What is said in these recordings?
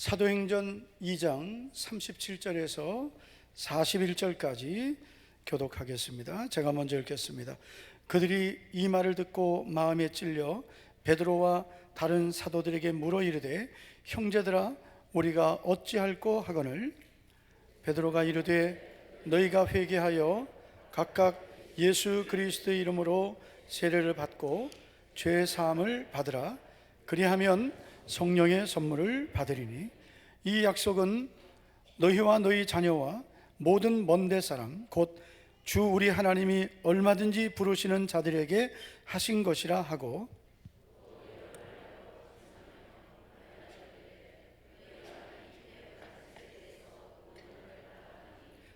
사도행전 2장 37절에서 41절까지 교독하겠습니다. 제가 먼저 읽겠습니다. 그들이 이 말을 듣고 마음에 찔려 베드로와 다른 사도들에게 물어 이르되 형제들아 우리가 어찌할꼬 하거늘 베드로가 이르되 너희가 회개하여 각각 예수 그리스도의 이름으로 세례를 받고 죄 사함을 받으라. 그리하면 성령의 선물을 받으리니 이 약속은 너희와 너희 자녀와 모든 먼데 사람 곧 주 우리 하나님이 얼마든지 부르시는 자들에게 하신 것이라 하고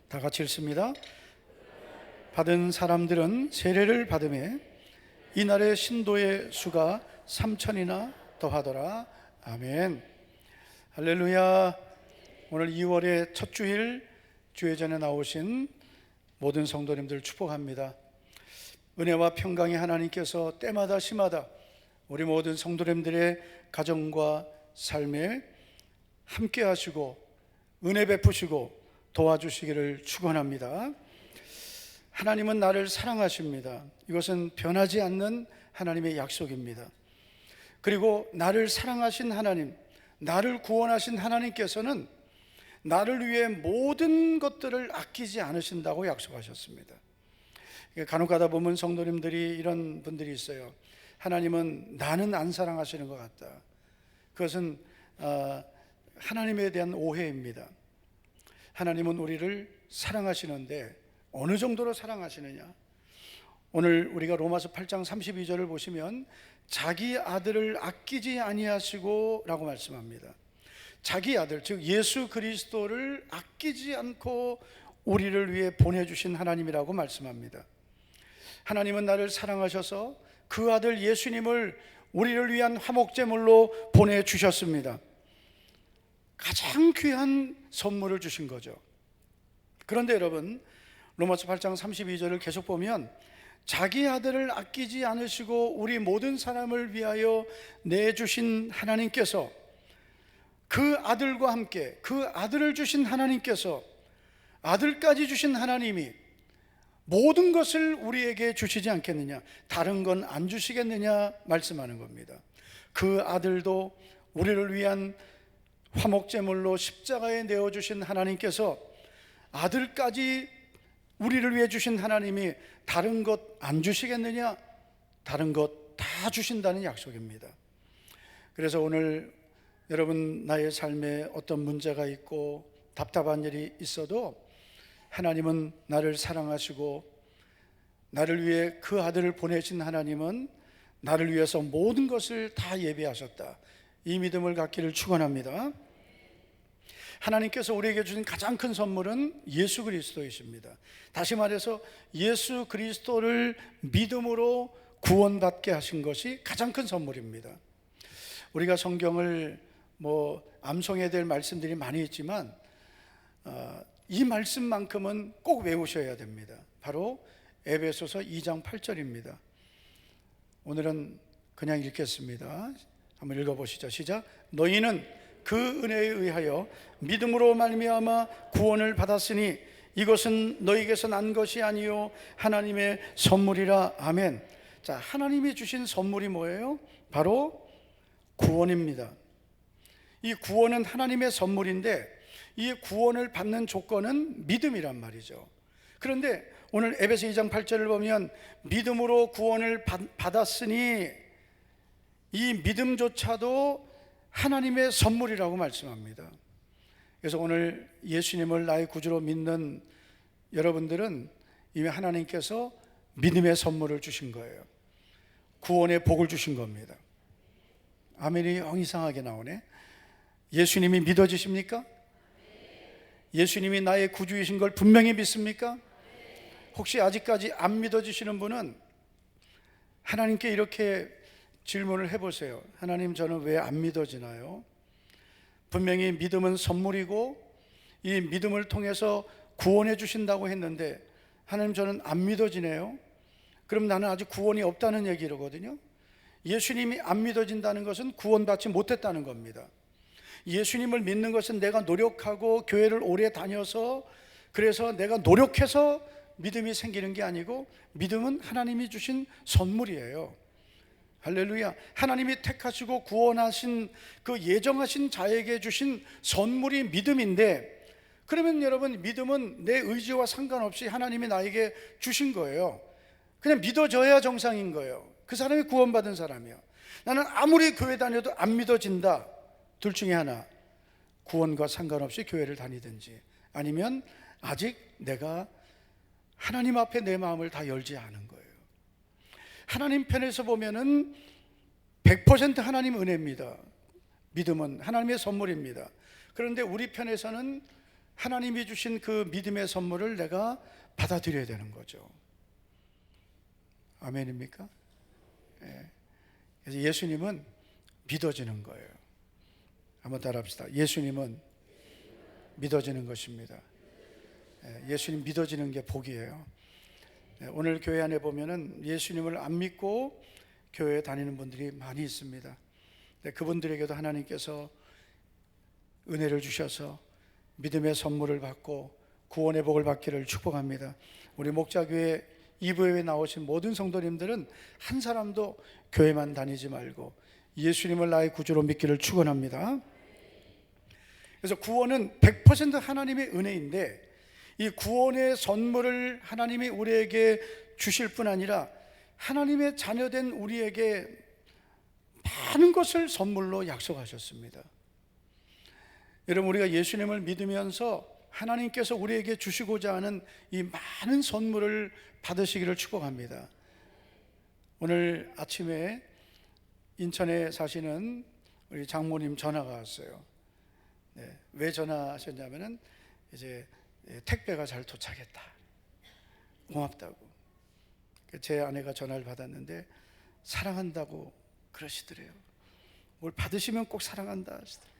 다 같이 읽습니다. 받은 사람들은 세례를 받음에 이날의 신도의 수가 3,000이나 더하더라. 아멘. 할렐루야. 오늘 2월의 첫 주일 주회전에 나오신 모든 성도님들 축복합니다. 은혜와 평강의 하나님께서 때마다 시마다 우리 모든 성도님들의 가정과 삶에 함께 하시고 은혜 베푸시고 도와주시기를 축원합니다. 하나님은 나를 사랑하십니다. 이것은 변하지 않는 하나님의 약속입니다. 그리고 나를 사랑하신 하나님, 나를 구원하신 하나님께서는 나를 위해 모든 것들을 아끼지 않으신다고 약속하셨습니다. 간혹 가다 보면 성도님들이 이런 분들이 있어요. 하나님은 나는 안 사랑하시는 것 같다. 그것은 하나님에 대한 오해입니다. 하나님은 우리를 사랑하시는데 어느 정도로 사랑하시느냐? 오늘 우리가 로마서 8장 32절을 보시면 자기 아들을 아끼지 아니하시고 라고 말씀합니다. 자기 아들, 즉 예수 그리스도를 아끼지 않고 우리를 위해 보내주신 하나님이라고 말씀합니다. 하나님은 나를 사랑하셔서 그 아들 예수님을 우리를 위한 화목제물로 보내주셨습니다. 가장 귀한 선물을 주신 거죠. 그런데 여러분, 로마서 8장 32절을 계속 보면 자기 아들을 아끼지 않으시고 우리 모든 사람을 위하여 내주신 하나님께서 그 아들과 함께 그 아들을 주신 하나님께서 아들까지 주신 하나님이 모든 것을 우리에게 주시지 않겠느냐, 다른 건 안 주시겠느냐 말씀하는 겁니다. 그 아들도 우리를 위한 화목제물로 십자가에 내어주신 하나님께서 아들까지 우리를 위해 주신 하나님이 다른 것 안 주시겠느냐? 다른 것 다 주신다는 약속입니다. 그래서 오늘 여러분 나의 삶에 어떤 문제가 있고 답답한 일이 있어도 하나님은 나를 사랑하시고 나를 위해 그 아들을 보내신 하나님은 나를 위해서 모든 것을 다 예비하셨다. 이 믿음을 갖기를 축원합니다. 하나님께서 우리에게 주신 가장 큰 선물은 예수 그리스도이십니다. 다시 말해서 예수 그리스도를 믿음으로 구원받게 하신 것이 가장 큰 선물입니다. 우리가 성경을 암송해야 될 말씀들이 많이 있지만 이 말씀만큼은 꼭 외우셔야 됩니다. 바로 에베소서 2장 8절입니다. 오늘은 그냥 읽겠습니다. 한번 읽어보시죠. 시작. 너희는 그 은혜에 의하여 믿음으로 말미암아 구원을 받았으니 이것은 너희에게서 난 것이 아니요 하나님의 선물이라. 아멘. 자, 하나님이 주신 선물이 뭐예요? 바로 구원입니다. 이 구원은 하나님의 선물인데 이 구원을 받는 조건은 믿음이란 말이죠. 그런데 오늘 에베소 2장 8절을 보면 믿음으로 구원을 받았으니 이 믿음조차도 하나님의 선물이라고 말씀합니다. 그래서 오늘 예수님을 나의 구주로 믿는 여러분들은 이미 하나님께서 믿음의 선물을 주신 거예요. 구원의 복을 주신 겁니다. 아멘이 영 이상하게 나오네. 예수님이 믿어지십니까? 예수님이 나의 구주이신 걸 분명히 믿습니까? 혹시 아직까지 안 믿어지시는 분은 하나님께 이렇게 질문을 해보세요. 하나님, 저는 왜 안 믿어지나요? 분명히 믿음은 선물이고 이 믿음을 통해서 구원해 주신다고 했는데 하나님, 저는 안 믿어지네요. 그럼 나는 아직 구원이 없다는 얘기거든요. 예수님이 안 믿어진다는 것은 구원받지 못했다는 겁니다. 예수님을 믿는 것은 내가 노력하고 교회를 오래 다녀서 그래서 내가 노력해서 믿음이 생기는 게 아니고 믿음은 하나님이 주신 선물이에요. 할렐루야. 하나님이 택하시고 구원하신 그 예정하신 자에게 주신 선물이 믿음인데, 그러면 여러분, 믿음은 내 의지와 상관없이 하나님이 나에게 주신 거예요. 그냥 믿어져야 정상인 거예요. 그 사람이 구원받은 사람이요. 나는 아무리 교회 다녀도 안 믿어진다. 둘 중에 하나, 구원과 상관없이 교회를 다니든지, 아니면 아직 내가 하나님 앞에 내 마음을 다 열지 않은 거예요. 하나님 편에서 보면은 100% 하나님 은혜입니다. 믿음은 하나님의 선물입니다. 그런데 우리 편에서는 하나님이 주신 그 믿음의 선물을 내가 받아들여야 되는 거죠. 아멘입니까? 예. 그래서 예수님은 믿어지는 거예요. 한번 따라합시다. 예수님은 믿어지는 것입니다. 예수님 믿어지는 게 복이에요. 오늘 교회 안에 보면은 예수님을 안 믿고 교회에 다니는 분들이 많이 있습니다. 그분들에게도 하나님께서 은혜를 주셔서 믿음의 선물을 받고 구원의 복을 받기를 축복합니다. 우리 목자교회 2부에 나오신 모든 성도님들은 한 사람도 교회만 다니지 말고 예수님을 나의 구주로 믿기를 축원합니다. 그래서 구원은 100% 하나님의 은혜인데, 이 구원의 선물을 하나님이 우리에게 주실 뿐 아니라 하나님의 자녀된 우리에게 많은 것을 선물로 약속하셨습니다. 여러분, 우리가 예수님을 믿으면서 하나님께서 우리에게 주시고자 하는 이 많은 선물을 받으시기를 축복합니다. 오늘 아침에 인천에 사시는 우리 장모님 전화가 왔어요. 왜 전화하셨냐면은 이제 택배가 잘 도착했다, 고맙다고. 제 아내가 전화를 받았는데 사랑한다고 그러시더래요. 뭘 받으시면 꼭 사랑한다 하시더래요.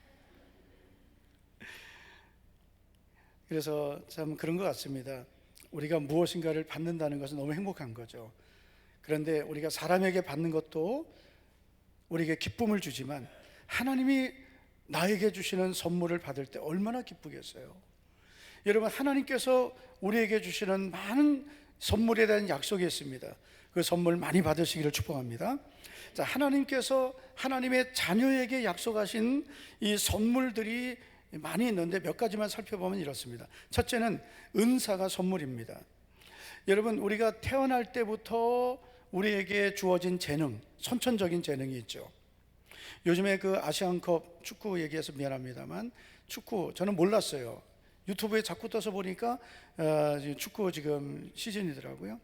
그래서 참 그런 것 같습니다. 우리가 무엇인가를 받는다는 것은 너무 행복한 거죠. 그런데 우리가 사람에게 받는 것도 우리에게 기쁨을 주지만 하나님이 나에게 주시는 선물을 받을 때 얼마나 기쁘겠어요. 여러분, 하나님께서 우리에게 주시는 많은 선물에 대한 약속이 있습니다. 그 선물 많이 받으시기를 축복합니다. 자, 하나님께서 하나님의 자녀에게 약속하신 이 선물들이 많이 있는데 몇 가지만 살펴보면 이렇습니다. 첫째는 은사가 선물입니다. 여러분, 우리가 태어날 때부터 우리에게 주어진 재능, 선천적인 재능이 있죠. 요즘에 그 아시안컵 축구 얘기해서 미안합니다만, 축구 저는 몰랐어요. 유튜브에 자꾸 떠서 보니까 축구 지금 시즌이더라고요.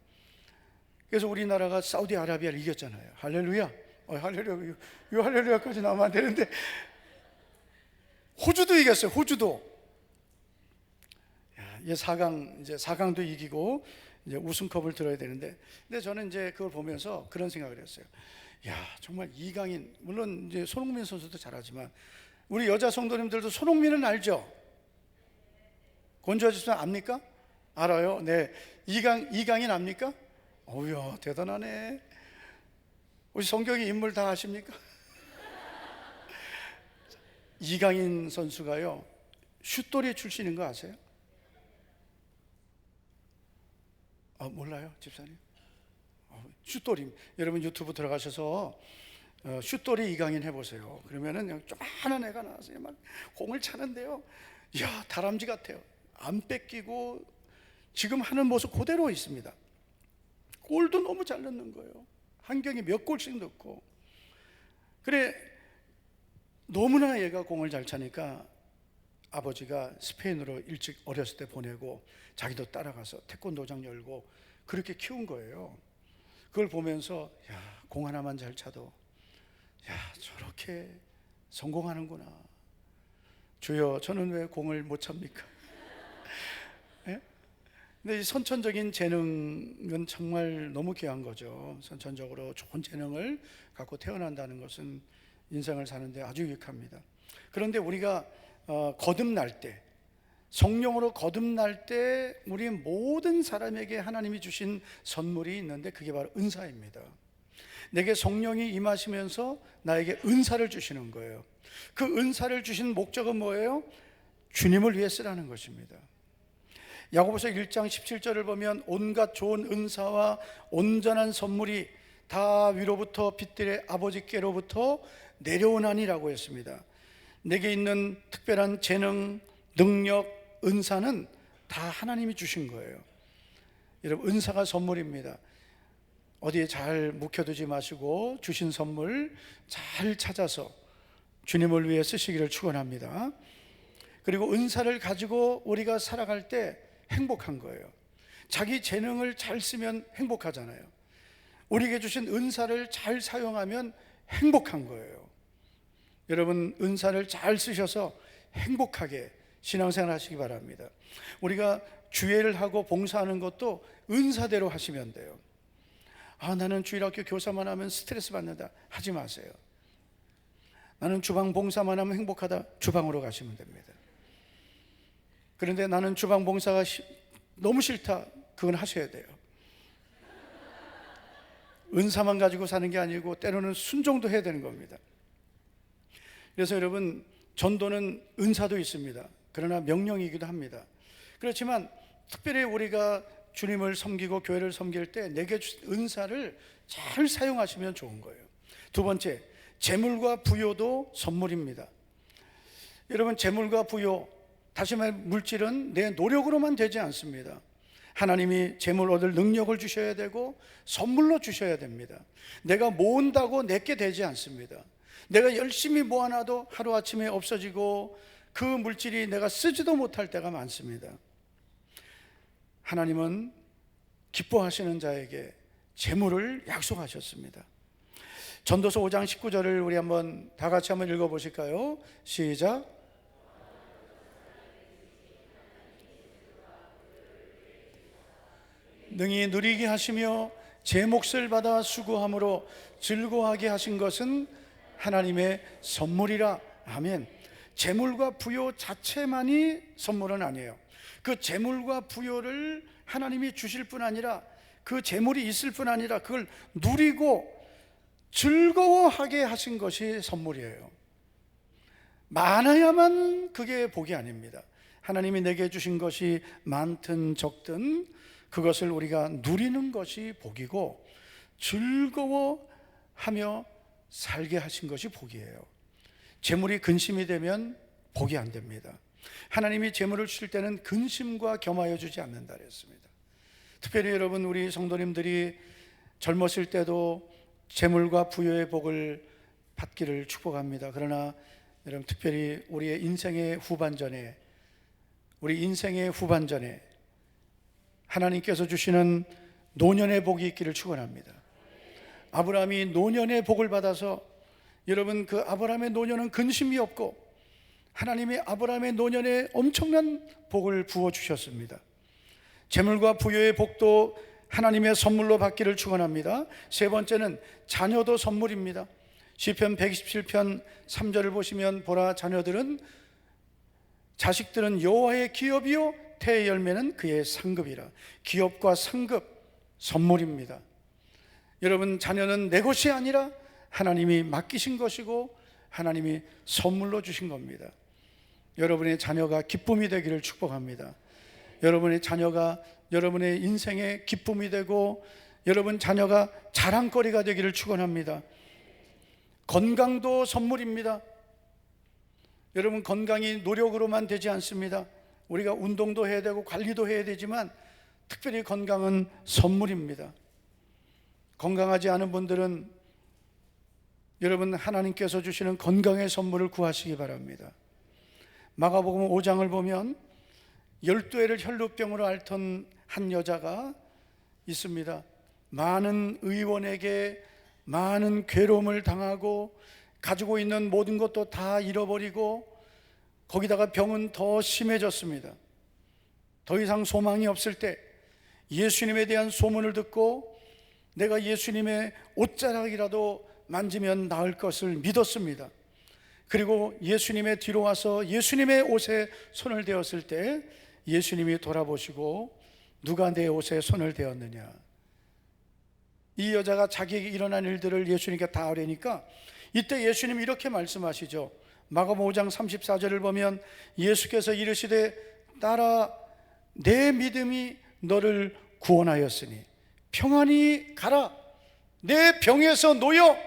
그래서 우리나라가 사우디아라비아를 이겼잖아요. 할렐루야. 할렐루야. 이 할렐루야까지 나오면 안 되는데, 호주도 이겼어요. 호주도. 이제 4강도 이기고 이제 우승컵을 들어야 되는데, 근데 저는 이제 그걸 보면서 그런 생각을 했어요. 야, 정말 이강인, 물론 이제 손흥민 선수도 잘하지만 우리 여자 성도님들도 손흥민은 알죠? 권주아 집사님 압니까? 알아요? 네. 이강인 압니까? 어우야, 대단하네. 우리 성경의 인물 다 아십니까? 이강인 선수가요, 슛돌이 출신인 거 아세요? 몰라요, 집사님? 슛돌이, 여러분 유튜브 들어가셔서 슛돌이 이강인 해보세요. 그러면은 조그마한 애가 나와서 막 공을 차는데요, 이야, 다람쥐 같아요. 안 뺏기고 지금 하는 모습 그대로 있습니다. 골도 너무 잘 넣는 거예요. 한 경기 몇 골씩 넣고. 그래, 너무나 얘가 공을 잘 차니까 아버지가 스페인으로 일찍 어렸을 때 보내고 자기도 따라가서 태권도장 열고 그렇게 키운 거예요. 그걸 보면서, 야, 공 하나만 잘 차도, 야, 저렇게 성공하는구나. 주여, 저는 왜 공을 못 찹니까? 예? 근데 이 선천적인 재능은 정말 너무 귀한 거죠. 선천적으로 좋은 재능을 갖고 태어난다는 것은 인생을 사는데 아주 유익합니다. 그런데 우리가 거듭날 때, 성령으로 거듭날 때 우리 모든 사람에게 하나님이 주신 선물이 있는데 그게 바로 은사입니다. 내게 성령이 임하시면서 나에게 은사를 주시는 거예요. 그 은사를 주신 목적은 뭐예요? 주님을 위해 쓰라는 것입니다. 야고보서 1장 17절을 보면 온갖 좋은 은사와 온전한 선물이 다 위로부터 빛들의 아버지께로부터 내려오나니라고 했습니다. 내게 있는 특별한 재능, 능력, 은사는 다 하나님이 주신 거예요. 여러분, 은사가 선물입니다. 어디에 잘 묵혀두지 마시고 주신 선물 잘 찾아서 주님을 위해 쓰시기를 축원합니다. 그리고 은사를 가지고 우리가 살아갈 때 행복한 거예요. 자기 재능을 잘 쓰면 행복하잖아요. 우리에게 주신 은사를 잘 사용하면 행복한 거예요. 여러분, 은사를 잘 쓰셔서 행복하게 신앙생활 하시기 바랍니다. 우리가 주회를 하고 봉사하는 것도 은사대로 하시면 돼요. 나는 주일학교 교사만 하면 스트레스 받는다, 하지 마세요. 나는 주방 봉사만 하면 행복하다, 주방으로 가시면 됩니다. 그런데 나는 주방 봉사가 너무 싫다, 그건 하셔야 돼요. 은사만 가지고 사는 게 아니고 때로는 순종도 해야 되는 겁니다. 그래서 여러분, 전도는 은사도 있습니다. 그러나 명령이기도 합니다. 그렇지만 특별히 우리가 주님을 섬기고 교회를 섬길 때 내게 주신 은사를 잘 사용하시면 좋은 거예요. 두 번째, 재물과 부요도 선물입니다. 여러분, 재물과 부요, 다시 말해 물질은 내 노력으로만 되지 않습니다. 하나님이 재물 얻을 능력을 주셔야 되고 선물로 주셔야 됩니다. 내가 모은다고 내게 되지 않습니다. 내가 열심히 모아놔도 하루아침에 없어지고 그 물질이 내가 쓰지도 못할 때가 많습니다. 하나님은 기뻐하시는 자에게 재물을 약속하셨습니다. 전도서 5장 19절을 우리 한번 다 같이 한번 읽어보실까요? 시작. 능히 누리게 하시며 제 몫을 받아 수고함으로 즐거워하게 하신 것은 하나님의 선물이라. 아멘. 재물과 부요 자체만이 선물은 아니에요. 그 재물과 부요를 하나님이 주실 뿐 아니라 그 재물이 있을 뿐 아니라 그걸 누리고 즐거워하게 하신 것이 선물이에요. 많아야만 그게 복이 아닙니다. 하나님이 내게 주신 것이 많든 적든 그것을 우리가 누리는 것이 복이고 즐거워하며 살게 하신 것이 복이에요. 재물이 근심이 되면 복이 안 됩니다. 하나님이 재물을 주실 때는 근심과 겸하여 주지 않는다 그랬습니다. 특별히 여러분, 우리 성도님들이 젊었을 때도 재물과 부요의 복을 받기를 축복합니다. 그러나 여러분, 특별히 우리의 인생의 후반전에 하나님께서 주시는 노년의 복이 있기를 축원합니다. 아브라함이 노년의 복을 받아서, 여러분, 그 아브라함의 노년은 근심이 없고 하나님이 아브라함의 노년에 엄청난 복을 부어주셨습니다. 재물과 부요의 복도 하나님의 선물로 받기를 축원합니다. 세 번째는 자녀도 선물입니다. 시편 127편 3절을 보시면, 보라, 자식들은 여호와의 기업이요 태의 열매는 그의 상급이라. 기업과 상급, 선물입니다. 여러분, 자녀는 내 것이 아니라 하나님이 맡기신 것이고 하나님이 선물로 주신 겁니다. 여러분의 자녀가 기쁨이 되기를 축복합니다. 여러분의 자녀가 여러분의 인생의 기쁨이 되고 여러분 자녀가 자랑거리가 되기를 축원합니다. 건강도 선물입니다. 여러분, 건강이 노력으로만 되지 않습니다. 우리가 운동도 해야 되고 관리도 해야 되지만 특별히 건강은 선물입니다. 건강하지 않은 분들은 여러분, 하나님께서 주시는 건강의 선물을 구하시기 바랍니다. 마가복음 5장을 보면 12해를 혈루병으로 앓던 한 여자가 있습니다. 많은 의원에게 많은 괴로움을 당하고 가지고 있는 모든 것도 다 잃어버리고 거기다가 병은 더 심해졌습니다. 더 이상 소망이 없을 때 예수님에 대한 소문을 듣고 내가 예수님의 옷자락이라도 만지면 나을 것을 믿었습니다. 그리고 예수님의 뒤로 와서 예수님의 옷에 손을 대었을 때 예수님이 돌아보시고 누가 내 옷에 손을 대었느냐. 이 여자가 자기에게 일어난 일들을 예수님께 다 아뢰니까 이때 예수님이 이렇게 말씀하시죠. 마가복음 5장 34절을 보면 예수께서 이르시되 따라 내 믿음이 너를 구원하였으니 평안히 가라. 내 병에서 놓여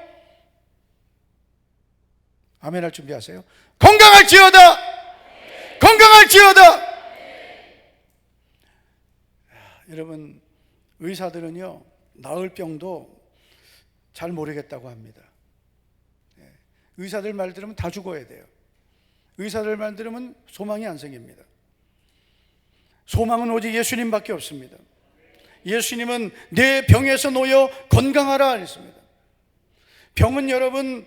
아멘 할 준비하세요. 건강할지어다. 건강할지어다. 여러분, 의사들은요 나을 병도 잘 모르겠다고 합니다. 의사들 말 들으면 다 죽어야 돼요. 의사들 말 들으면 소망이 안 생깁니다. 소망은 오직 예수님밖에 없습니다. 예수님은 내 병에서 놓여 건강하라 했습니다. 병은 여러분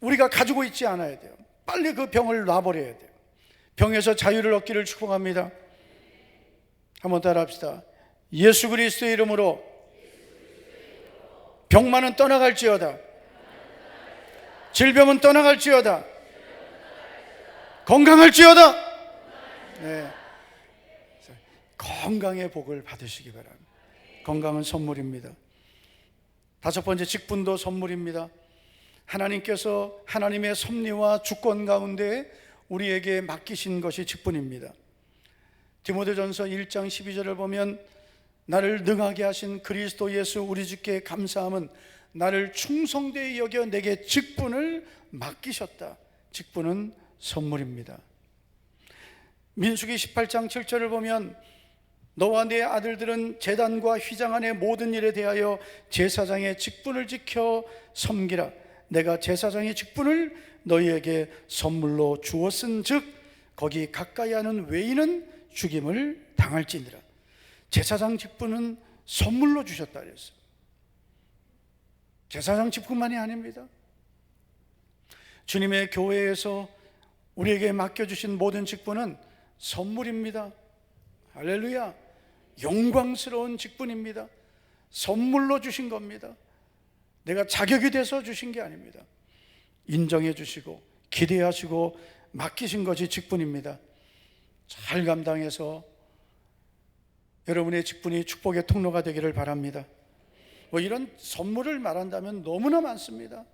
우리가 가지고 있지 않아야 돼요. 빨리 그 병을 놔버려야 돼요. 병에서 자유를 얻기를 축복합니다. 한번 따라 합시다. 예수 그리스도의 이름으로 병만은 떠나갈지어다. 질병은 떠나갈지어다. 건강할지어다. 네. 건강의 복을 받으시기 바랍니다. 건강은 선물입니다. 다섯 번째, 직분도 선물입니다. 하나님께서 하나님의 섭리와 주권 가운데 우리에게 맡기신 것이 직분입니다. 디모데전서 1장 12절을 보면 나를 능하게 하신 그리스도 예수 우리 주께 감사함은 나를 충성되이 여겨 내게 직분을 맡기셨다. 직분은 선물입니다. 민수기 18장 7절을 보면 너와 네 아들들은 제단과 휘장 안의 모든 일에 대하여 제사장의 직분을 지켜 섬기라. 내가 제사장의 직분을 너희에게 선물로 주었은즉 거기 가까이 하는 외인은 죽임을 당할지니라. 제사장 직분은 선물로 주셨다 그랬어요. 제사장 직분만이 아닙니다. 주님의 교회에서 우리에게 맡겨주신 모든 직분은 선물입니다. 할렐루야. 영광스러운 직분입니다. 선물로 주신 겁니다. 내가 자격이 돼서 주신 게 아닙니다. 인정해 주시고 기대하시고 맡기신 것이 직분입니다. 잘 감당해서 여러분의 직분이 축복의 통로가 되기를 바랍니다. 이런 선물을 말한다면 너무나 많습니다.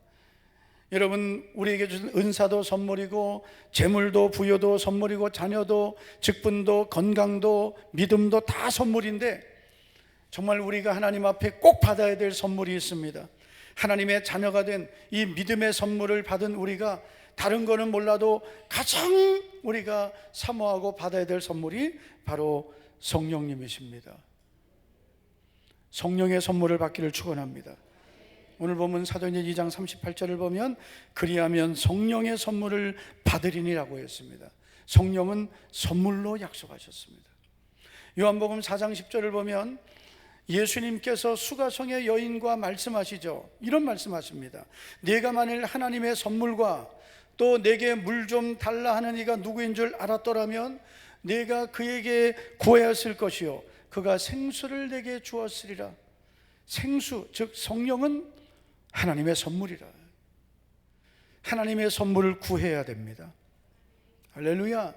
여러분, 우리에게 주신 은사도 선물이고 재물도 부여도 선물이고 자녀도 직분도 건강도 믿음도 다 선물인데 정말 우리가 하나님 앞에 꼭 받아야 될 선물이 있습니다. 하나님의 자녀가 된 이 믿음의 선물을 받은 우리가 다른 거는 몰라도 가장 우리가 사모하고 받아야 될 선물이 바로 성령님이십니다. 성령의 선물을 받기를 축원합니다. 오늘 보면 사도행전 2장 38절을 보면 그리하면 성령의 선물을 받으리니라고 했습니다. 성령은 선물로 약속하셨습니다. 요한복음 4장 10절을 보면 예수님께서 수가성의 여인과 말씀하시죠. 이런 말씀하십니다. 네가 만일 하나님의 선물과 또 내게 물 좀 달라 하는 이가 누구인 줄 알았더라면 네가 그에게 구하였을 것이요 그가 생수를 내게 주었으리라. 생수, 즉 성령은 하나님의 선물이라. 하나님의 선물을 구해야 됩니다. 할렐루야.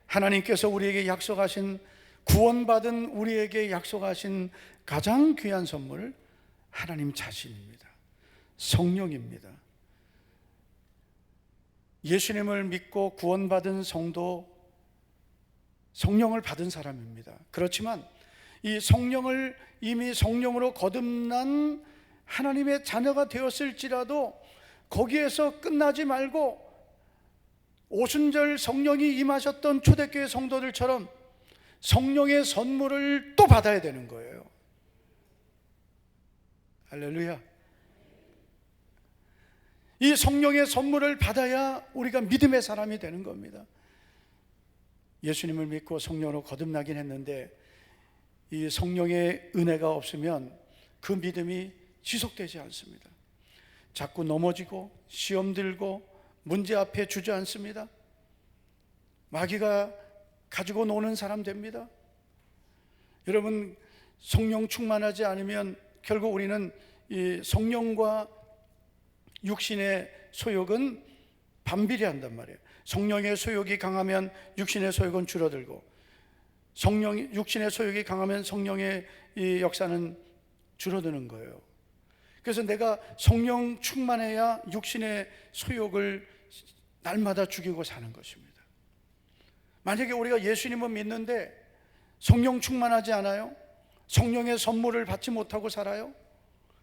하나님께서 우리에게 약속하신, 구원받은 우리에게 약속하신 가장 귀한 선물, 하나님 자신입니다. 성령입니다. 예수님을 믿고 구원받은 성도, 성령을 받은 사람입니다. 그렇지만 이 성령을 이미 성령으로 거듭난 하나님의 자녀가 되었을지라도 거기에서 끝나지 말고 오순절 성령이 임하셨던 초대교회 성도들처럼 성령의 선물을 또 받아야 되는 거예요. 할렐루야. 이 성령의 선물을 받아야 우리가 믿음의 사람이 되는 겁니다. 예수님을 믿고 성령으로 거듭나긴 했는데 이 성령의 은혜가 없으면 그 믿음이 지속되지 않습니다. 자꾸 넘어지고 시험 들고 문제 앞에 주저앉습니다. 마귀가 가지고 노는 사람 됩니다. 여러분, 성령 충만하지 않으면 결국 우리는 이 성령과 육신의 소욕은 반비례한단 말이에요. 성령의 소욕이 강하면 육신의 소욕은 줄어들고 육신의 소욕이 강하면 성령의 이 역사는 줄어드는 거예요. 그래서 내가 성령 충만해야 육신의 소욕을 날마다 죽이고 사는 것입니다. 만약에 우리가 예수님을 믿는데 성령 충만하지 않아요? 성령의 선물을 받지 못하고 살아요?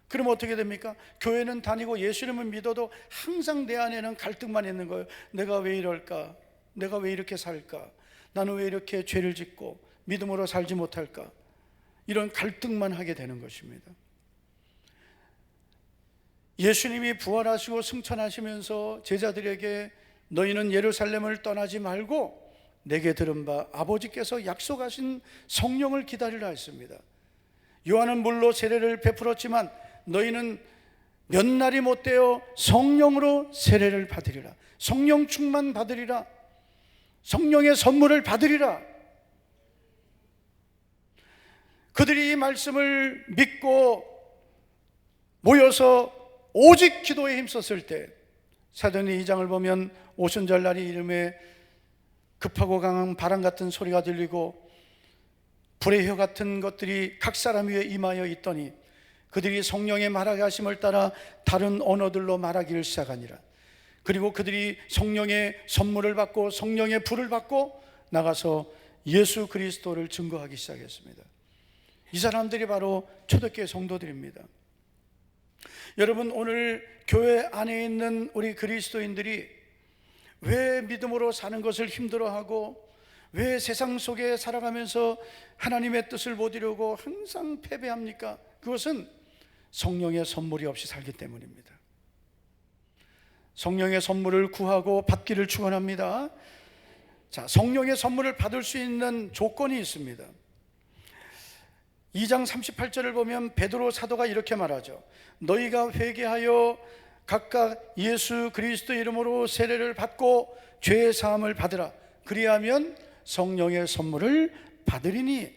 그럼 어떻게 됩니까? 교회는 다니고 예수님을 믿어도 항상 내 안에는 갈등만 있는 거예요. 내가 왜 이럴까? 내가 왜 이렇게 살까? 나는 왜 이렇게 죄를 짓고 믿음으로 살지 못할까? 이런 갈등만 하게 되는 것입니다. 예수님이 부활하시고 승천하시면서 제자들에게 너희는 예루살렘을 떠나지 말고 내게 들은 바 아버지께서 약속하신 성령을 기다리라 했습니다. 요한은 물로 세례를 베풀었지만 너희는 몇 날이 못되어 성령으로 세례를 받으리라. 성령 충만 받으리라. 성령의 선물을 받으리라. 그들이 이 말씀을 믿고 모여서 오직 기도에 힘썼을 때, 사도행전 2장을 보면 오순절날이 이름에 급하고 강한 바람 같은 소리가 들리고 불의 혀 같은 것들이 각 사람 위에 임하여 있더니 그들이 성령의 말하게 하심을 따라 다른 언어들로 말하기를 시작하니라. 그리고 그들이 성령의 선물을 받고 성령의 불을 받고 나가서 예수 그리스도를 증거하기 시작했습니다. 이 사람들이 바로 초대교회 성도들입니다. 여러분, 오늘 교회 안에 있는 우리 그리스도인들이 왜 믿음으로 사는 것을 힘들어하고 왜 세상 속에 살아가면서 하나님의 뜻을 못 이루고 항상 패배합니까? 그것은 성령의 선물이 없이 살기 때문입니다. 성령의 선물을 구하고 받기를 축원합니다. 자, 성령의 선물을 받을 수 있는 조건이 있습니다. 2장 38절을 보면 베드로 사도가 이렇게 말하죠. 너희가 회개하여 각각 예수 그리스도 이름으로 세례를 받고 죄의 사함을 받으라. 그리하면 성령의 선물을 받으리니.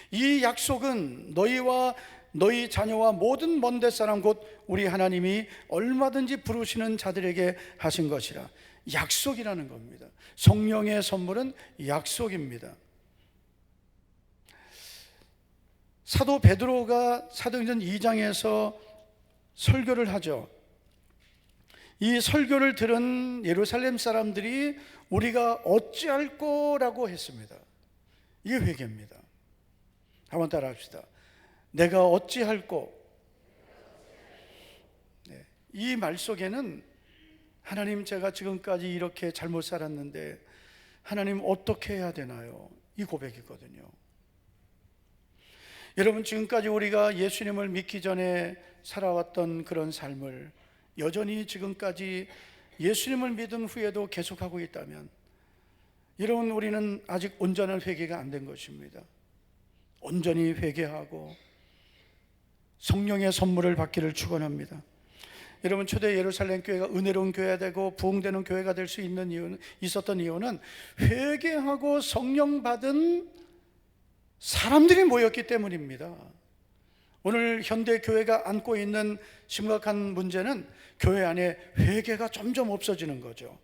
이 약속은 너희와 너희 자녀와 모든 먼데 사람 곧 우리 하나님이 얼마든지 부르시는 자들에게 하신 것이라. 약속이라는 겁니다. 성령의 선물은 약속입니다. 사도 베드로가 사도행전 2장에서 설교를 하죠. 이 설교를 들은 예루살렘 사람들이 우리가 어찌할꼬라고 했습니다. 이게 회개입니다. 한번 따라 합시다. 내가 어찌할꼬. 네, 이 말 속에는 하나님, 제가 지금까지 이렇게 잘못 살았는데 하나님 어떻게 해야 되나요? 이 고백이거든요. 여러분, 지금까지 우리가 예수님을 믿기 전에 살아왔던 그런 삶을 여전히 지금까지 예수님을 믿은 후에도 계속하고 있다면, 여러분, 우리는 아직 온전한 회개가 안 된 것입니다. 온전히 회개하고 성령의 선물을 받기를 축원합니다. 여러분, 초대 예루살렘 교회가 은혜로운 교회가 되고 부흥되는 교회가 될 수 있었던 이유는 회개하고 성령 받은 사람들이 모였기 때문입니다. 오늘 현대 교회가 안고 있는 심각한 문제는 교회 안에 회개가 점점 없어지는 거죠.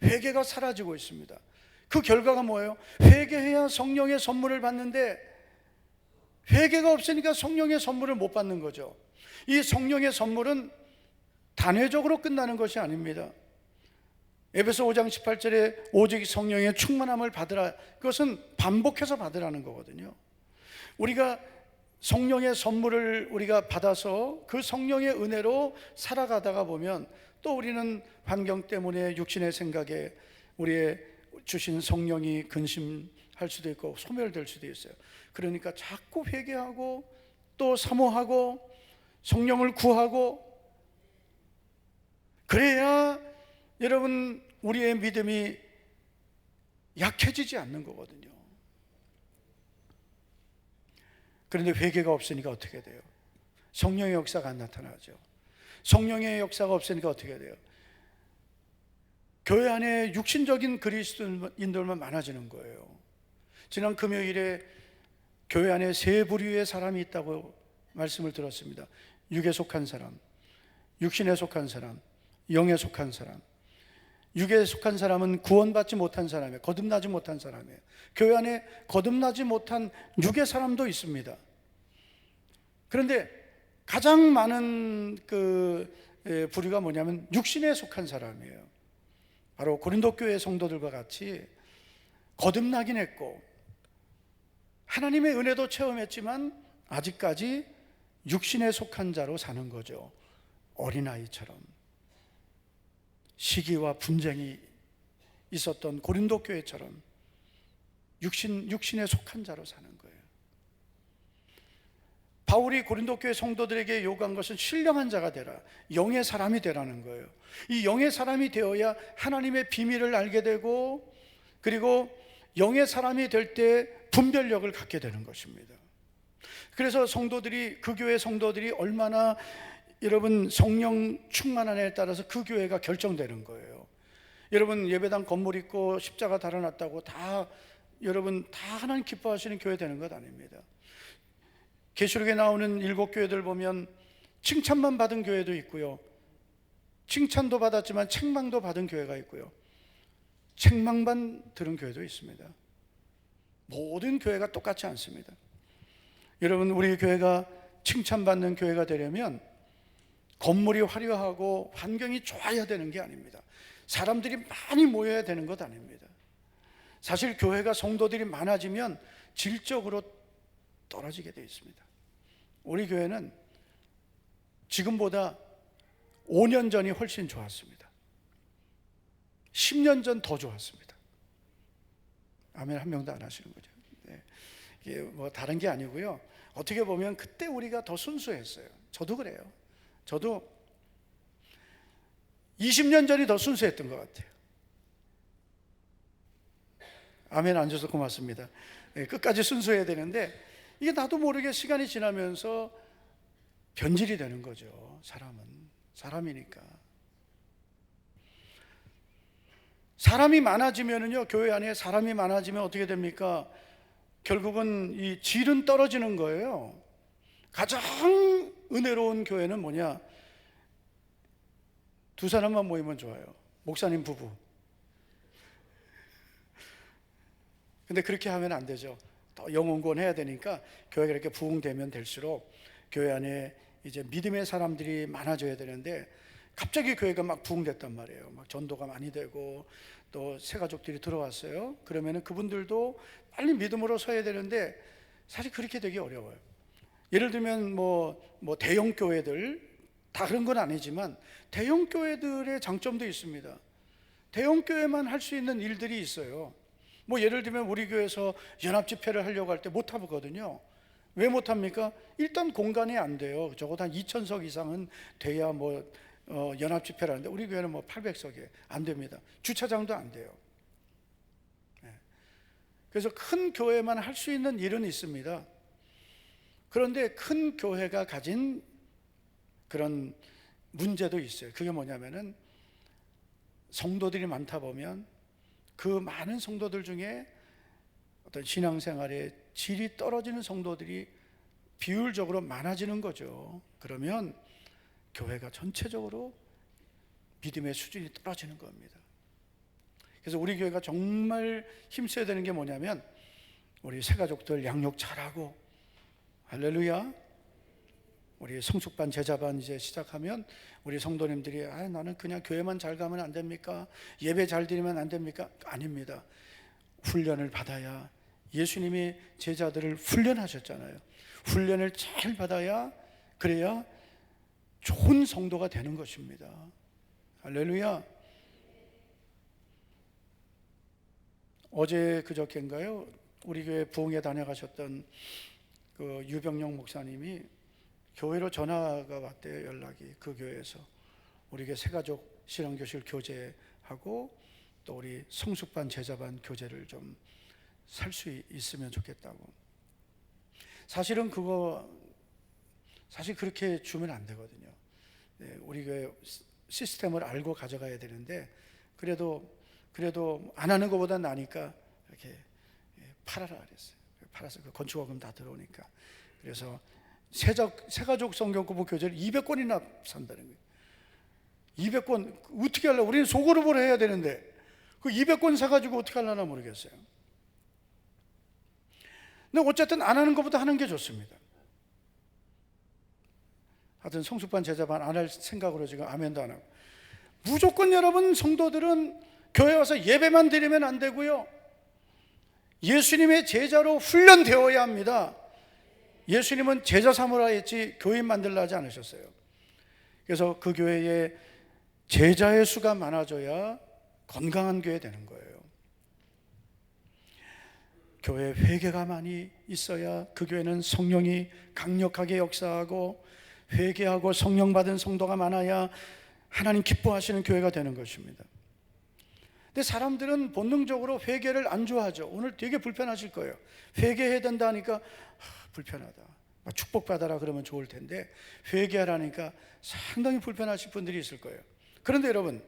회개가 사라지고 있습니다. 그 결과가 뭐예요? 회개해야 성령의 선물을 받는데 회개가 없으니까 성령의 선물을 못 받는 거죠. 이 성령의 선물은 단회적으로 끝나는 것이 아닙니다. 에베소 5장 18절에 오직 성령의 충만함을 받으라, 그것은 반복해서 받으라는 거거든요. 우리가 성령의 선물을 우리가 받아서 그 성령의 은혜로 살아가다가 보면 또 우리는 환경 때문에 육신의 생각에 우리의 주신 성령이 근심할 수도 있고 소멸될 수도 있어요. 그러니까 자꾸 회개하고 또 사모하고 성령을 구하고, 그래야 여러분 우리의 믿음이 약해지지 않는 거거든요. 그런데 회개가 없으니까 어떻게 돼요? 성령의 역사가 안 나타나죠. 성령의 역사가 없으니까 어떻게 돼요? 교회 안에 육신적인 그리스도인들만 많아지는 거예요. 지난 금요일에 교회 안에 세 부류의 사람이 있다고 말씀을 들었습니다. 육에 속한 사람, 육신에 속한 사람, 영에 속한 사람. 육에 속한 사람은 구원받지 못한 사람이에요. 거듭나지 못한 사람이에요. 교회 안에 거듭나지 못한 육의 사람도 있습니다. 그런데 가장 많은 그 부류가 뭐냐면 육신에 속한 사람이에요. 바로 고린도 교회 성도들과 같이 거듭나긴 했고 하나님의 은혜도 체험했지만 아직까지 육신에 속한 자로 사는 거죠. 어린아이처럼. 시기와 분쟁이 있었던 고린도 교회처럼 육신에 속한 자로 사는 거예요. 바울이 고린도 교회 성도들에게 요구한 것은 신령한 자가 되라, 영의 사람이 되라는 거예요. 이 영의 사람이 되어야 하나님의 비밀을 알게 되고, 그리고 영의 사람이 될 때 분별력을 갖게 되는 것입니다. 그래서 성도들이, 그 교회 성도들이 얼마나 여러분 성령 충만하냐에 따라서 그 교회가 결정되는 거예요. 여러분 예배당 건물 있고 십자가 달아놨다고 다 여러분 다 하나님 기뻐하시는 교회 되는 것 아닙니다. 계시록에 나오는 7교회들 보면 칭찬만 받은 교회도 있고요, 칭찬도 받았지만 책망도 받은 교회가 있고요, 책망만 들은 교회도 있습니다. 모든 교회가 똑같지 않습니다. 여러분 우리 교회가 칭찬받는 교회가 되려면 건물이 화려하고 환경이 좋아야 되는 게 아닙니다. 사람들이 많이 모여야 되는 것 아닙니다. 사실 교회가 성도들이 많아지면 질적으로 떨어지게 되어 있습니다. 우리 교회는 지금보다 5년 전이 훨씬 좋았습니다. 10년 전 더 좋았습니다. 아멘 한 명도 안 하시는 거죠. 네. 이게 뭐 다른 게 아니고요, 어떻게 보면 그때 우리가 더 순수했어요. 저도 그래요. 저도 20년 전이 더 순수했던 것 같아요. 아멘 안 줘서 고맙습니다. 네, 끝까지 순수해야 되는데 이게 나도 모르게 시간이 지나면서 변질이 되는 거죠. 사람이니까. 사람이 많아지면은요, 교회 안에 사람이 많아지면 어떻게 됩니까? 결국은 이 질은 떨어지는 거예요. 가장 은혜로운 교회는 뭐냐? 두 사람만 모이면 좋아요. 목사님 부부. 근데 그렇게 하면 안 되죠. 더 영혼권 해야 되니까 교회가 이렇게 부흥되면 될수록 교회 안에 이제 믿음의 사람들이 많아져야 되는데, 갑자기 교회가 막 부흥됐단 말이에요. 막 전도가 많이 되고 또 새 가족들이 들어왔어요. 그러면은 그분들도 빨리 믿음으로 서야 되는데 사실 그렇게 되기 어려워요. 예를 들면 뭐 대형 교회들, 다 그런 건 아니지만 대형 교회들의 장점도 있습니다. 대형 교회만 할 수 있는 일들이 있어요. 뭐 예를 들면 우리 교회에서 연합 집회를 하려고 할 때 못 하거든요. 왜 못 합니까? 일단 공간이 안 돼요. 적어도 한 2,000석 이상은 돼야 연합 집회를 하는데 우리 교회는 800석에 안 됩니다. 주차장도 안 돼요. 네. 그래서 큰 교회만 할 수 있는 일은 있습니다. 그런데 큰 교회가 가진 그런 문제도 있어요. 그게 뭐냐면은 성도들이 많다 보면 그 많은 성도들 중에 어떤 신앙생활의 질이 떨어지는 성도들이 비율적으로 많아지는 거죠. 그러면 교회가 전체적으로 믿음의 수준이 떨어지는 겁니다. 그래서 우리 교회가 정말 힘써야 되는 게 뭐냐면 우리 새가족들 양육 잘하고, 할렐루야, 우리 성숙반 제자반 이제 시작하면 우리 성도님들이 나는 그냥 교회만 잘 가면 안 됩니까? 예배 잘 드리면 안 됩니까? 아닙니다. 훈련을 받아야, 예수님이 제자들을 훈련하셨잖아요. 훈련을 잘 받아야, 그래야 좋은 성도가 되는 것입니다. 할렐루야. 어제 그저께인가요? 우리 교회 부흥회 다녀가셨던 그 유병영 목사님이 교회로 전화가 왔대요. 연락이. 그 교회에서 우리 교회 새가족 신앙교실 교제하고 또 우리 성숙반 제자반 교제를 좀 살 수 있으면 좋겠다고. 사실은 사실 그렇게 주면 안 되거든요. 네, 우리 교회 시스템을 알고 가져가야 되는데 그래도 안 하는 것보다 나니까 이렇게 팔아라 그랬어요. 팔아서 그 건축원금 다 들어오니까. 그래서 새가족 성경공부 교재를 200권이나 산다는 거예요. 200권 어떻게 하려고? 우리는 소그룹으로 해야 되는데 그 200권 사가지고 어떻게 하려나 모르겠어요. 근데 어쨌든 안 하는 것보다 하는 게 좋습니다. 하여튼 성숙반 제자반 안 할 생각으로 지금 아멘도 안 하고, 무조건 여러분 성도들은 교회 와서 예배만 드리면 안 되고요. 예수님의 제자로 훈련되어야 합니다. 예수님은 제자 삼으라 했지 교인 만들라 하지 않으셨어요. 그래서 그 교회에 제자의 수가 많아져야 건강한 교회 되는 거예요. 교회에 회개가 많이 있어야 그 교회는 성령이 강력하게 역사하고, 회개하고 성령 받은 성도가 많아야 하나님 기뻐하시는 교회가 되는 것입니다. 근데 사람들은 본능적으로 회개를 안 좋아하죠. 오늘 되게 불편하실 거예요. 회개해야 된다 하니까 불편하다, 축복받아라 그러면 좋을 텐데 회개하라니까 상당히 불편하실 분들이 있을 거예요. 그런데 여러분,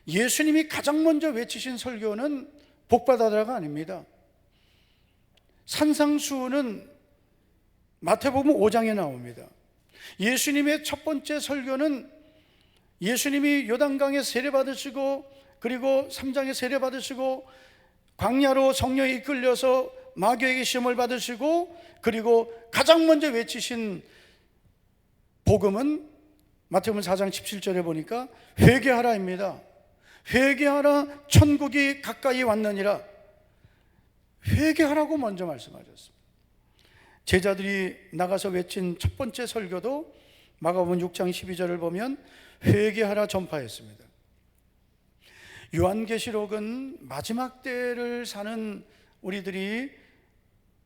예수님이 가장 먼저 외치신 설교는 복받아라가 아닙니다. 산상수훈은 마태복음 5장에 나옵니다. 예수님의 첫 번째 설교는 예수님이 요단강에 세례받으시고, 그리고 3장에 세례받으시고, 광야로 성령에 이끌려서 마귀에게 시험을 받으시고, 그리고 가장 먼저 외치신 복음은 마태복음 4장 17절에 보니까 회개하라입니다. 회개하라, 천국이 가까이 왔느니라. 회개하라고 먼저 말씀하셨습니다. 제자들이 나가서 외친 첫 번째 설교도 마가복음 6장 12절을 보면 회개하라 전파했습니다. 요한계시록은 마지막 때를 사는 우리들이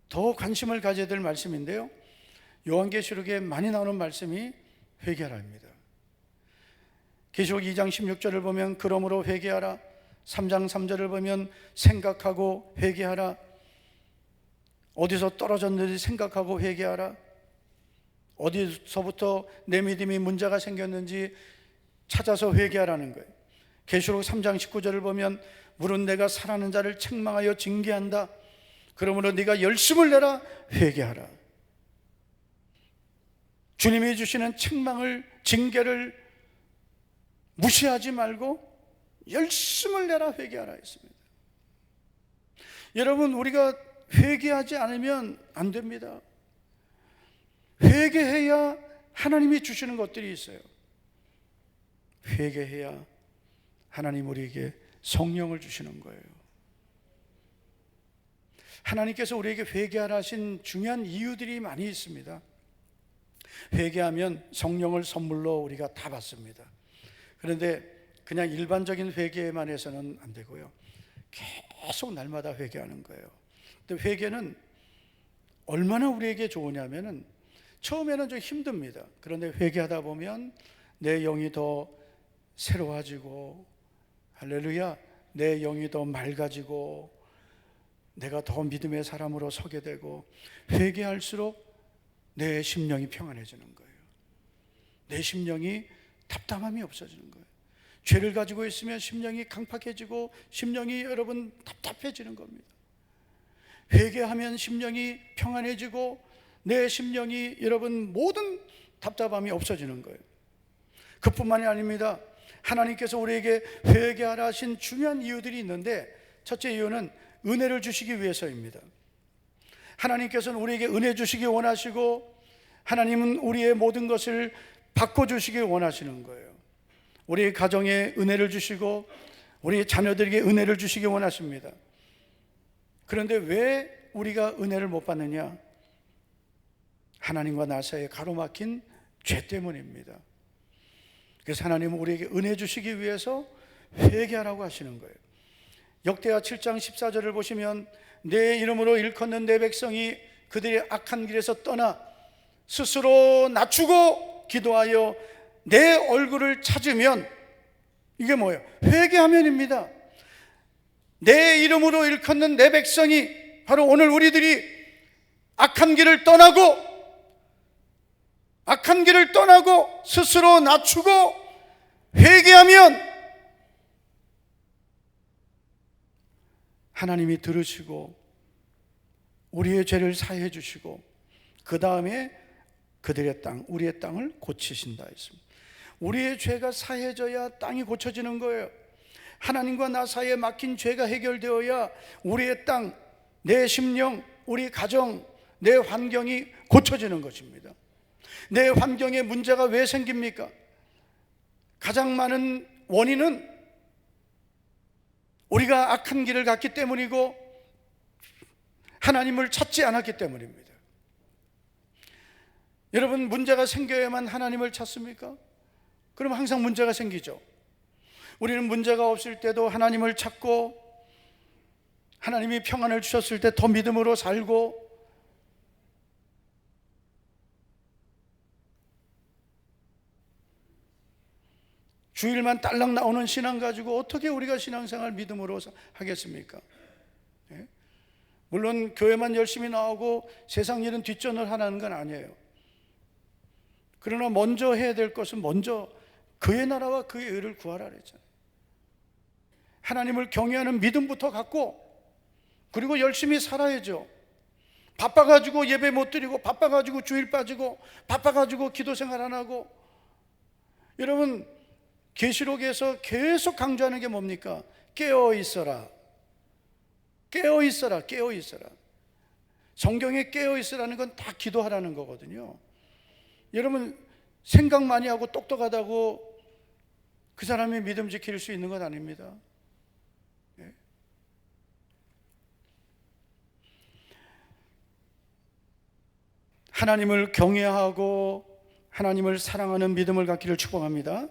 더 관심을 가져야 될 말씀인데요, 요한계시록에 많이 나오는 말씀이 회개하라입니다. 계시록 2장 16절을 보면 그러므로 회개하라, 3장 3절을 보면 생각하고 회개하라, 어디서 떨어졌는지 생각하고 회개하라, 어디서부터 내 믿음이 문제가 생겼는지 찾아서 회개하라는 거예요. 계시록 3장 19절을 보면 물은 내가 살아난 자를 책망하여 징계한다, 그러므로 네가 열심을 내라, 회개하라. 주님이 주시는 책망을, 징계를 무시하지 말고 열심을 내라, 회개하라 했습니다. 여러분, 우리가 회개하지 않으면 안 됩니다. 회개해야 하나님이 주시는 것들이 있어요. 회개해야 하나님 우리에게 성령을 주시는 거예요. 하나님께서 우리에게 회개하라 하신 중요한 이유들이 많이 있습니다. 회개하면 성령을 선물로 우리가 다 받습니다. 그런데 그냥 일반적인 회개만 해서는 안 되고요, 계속 날마다 회개하는 거예요. 근데 회개는 얼마나 우리에게 좋으냐면은 처음에는 좀 힘듭니다. 그런데 회개하다 보면 내 영이 더 새로워지고, 할렐루야, 내 영이 더 맑아지고 내가 더 믿음의 사람으로 서게 되고, 회개할수록 내 심령이 평안해지는 거예요. 내 심령이 답답함이 없어지는 거예요. 죄를 가지고 있으면 심령이 강팍해지고 심령이 여러분 답답해지는 겁니다. 회개하면 심령이 평안해지고 내 심령이 여러분 모든 답답함이 없어지는 거예요. 그뿐만이 아닙니다. 하나님께서 우리에게 회개하라 하신 중요한 이유들이 있는데, 첫째 이유는 은혜를 주시기 위해서입니다. 하나님께서는 우리에게 은혜 주시기 원하시고, 하나님은 우리의 모든 것을 바꿔주시기 원하시는 거예요. 우리 가정에 은혜를 주시고 우리 자녀들에게 은혜를 주시기 원하십니다. 그런데 왜 우리가 은혜를 못 받느냐? 하나님과 나 사이에 가로막힌 죄 때문입니다. 그래서 하나님은 우리에게 은혜 주시기 위해서 회개하라고 하시는 거예요. 역대하 7장 14절을 보시면 내 이름으로 일컫는 내 백성이 그들의 악한 길에서 떠나 스스로 낮추고 기도하여 내 얼굴을 찾으면, 이게 뭐예요? 회개하면입니다. 내 이름으로 일컫는 내 백성이, 바로 오늘 우리들이 악한 길을 떠나고 스스로 낮추고 회개하면 하나님이 들으시고 우리의 죄를 사해 주시고 그 다음에 그들의 땅, 우리의 땅을 고치신다 했습니다. 우리의 죄가 사해져야 땅이 고쳐지는 거예요. 하나님과 나 사이에 막힌 죄가 해결되어야 우리의 땅, 내 심령, 우리 가정, 내 환경이 고쳐지는 것입니다. 내 환경에 문제가 왜 생깁니까? 가장 많은 원인은 우리가 악한 길을 갔기 때문이고 하나님을 찾지 않았기 때문입니다. 여러분, 문제가 생겨야만 하나님을 찾습니까? 그럼 항상 문제가 생기죠. 우리는 문제가 없을 때도 하나님을 찾고, 하나님이 평안을 주셨을 때 더 믿음으로 살고, 주일만 딸랑 나오는 신앙 가지고 어떻게 우리가 신앙생활 믿음으로 하겠습니까? 예? 물론 교회만 열심히 나오고 세상 일은 뒷전을 하라는 건 아니에요. 그러나 먼저 해야 될 것은 먼저 그의 나라와 그의 의를 구하라 그랬잖아요. 하나님을 경외하는 믿음부터 갖고, 그리고 열심히 살아야죠. 바빠가지고 예배 못 드리고, 바빠가지고 주일 빠지고, 바빠가지고 기도 생활 안 하고. 여러분, 계시록에서 계속 강조하는 게 뭡니까? 깨어 있어라, 깨어 있어라, 깨어 있어라. 성경에 깨어 있으라는 건 다 기도하라는 거거든요. 여러분, 생각 많이 하고 똑똑하다고 그 사람이 믿음 지킬 수 있는 건 아닙니다. 예? 하나님을 경외하고 하나님을 사랑하는 믿음을 갖기를 축복합니다.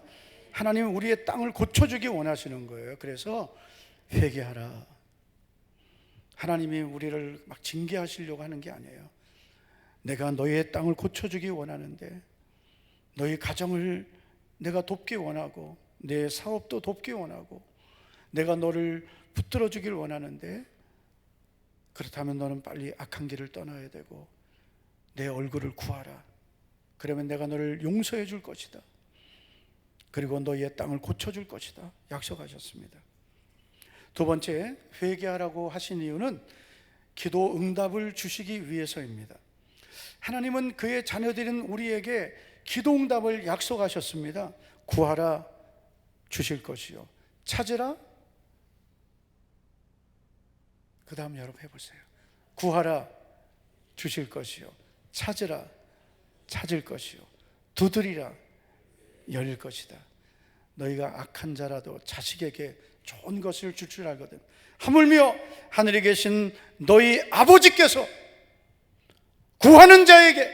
하나님은 우리의 땅을 고쳐주기 원하시는 거예요. 그래서 회개하라. 하나님이 우리를 막 징계하시려고 하는 게 아니에요. 내가 너희의 땅을 고쳐주기 원하는데, 너희 가정을 내가 돕기 원하고, 내 사업도 돕기 원하고, 내가 너를 붙들어 주길 원하는데, 그렇다면 너는 빨리 악한 길을 떠나야 되고 내 얼굴을 구하라. 그러면 내가 너를 용서해 줄 것이다. 그리고 너희의 땅을 고쳐줄 것이다. 약속하셨습니다. 두 번째, 회개하라고 하신 이유는 기도 응답을 주시기 위해서입니다. 하나님은 그의 자녀들인 우리에게 기도 응답을 약속하셨습니다. 구하라, 주실 것이요. 찾으라. 그 다음 여러분 해보세요. 구하라, 주실 것이요. 찾으라, 찾을 것이요. 두드리라, 열릴 것이다. 너희가 악한 자라도 자식에게 좋은 것을 줄 줄 알거든. 하물며 하늘에 계신 너희 아버지께서 구하는 자에게,